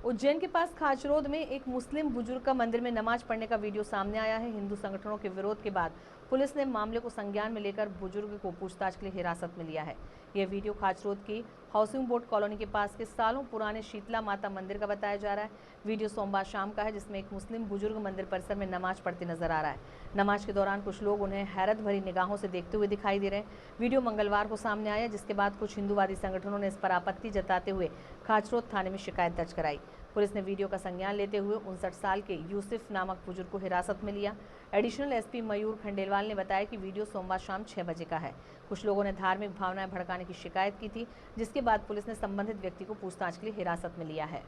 उज्जैन के पास खाचरोद में एक मुस्लिम बुजुर्ग का मंदिर में नमाज पढ़ने का वीडियो सामने आया है। हिंदू संगठनों के विरोध के बाद पुलिस ने मामले को संज्ञान में लेकर बुजुर्ग को पूछताछ के लिए हिरासत में लिया है। यह वीडियो खाचरोद की हाउसिंग बोर्ड कॉलोनी के पास के सालों पुराने शीतला माता मंदिर का बताया जा रहा है। वीडियो सोमवार शाम का है, जिसमें एक मुस्लिम बुजुर्ग मंदिर परिसर में नमाज पढ़ते नजर आ रहा है। नमाज के दौरान कुछ लोग उन्हें हैरत भरी निगाहों से देखते हुए दिखाई दे रहे हैं। वीडियो मंगलवार को सामने आया, जिसके बाद कुछ हिंदूवादी संगठनों ने इस पर आपत्ति जताते हुए खाचरोद थाने में शिकायत दर्ज कराई। पुलिस ने वीडियो का संज्ञान लेते हुए 59 साल के यूसुफ नामक बुजुर्ग को हिरासत में लिया। एडिशनल एसपी मयूर खंडेलवाल ने बताया कि वीडियो सोमवार शाम 6 बजे का है। कुछ लोगों ने धार्मिक भावनाएं भड़काने की शिकायत की थी, जिसके बाद पुलिस ने संबंधित व्यक्ति को पूछताछ के लिए हिरासत में लिया है।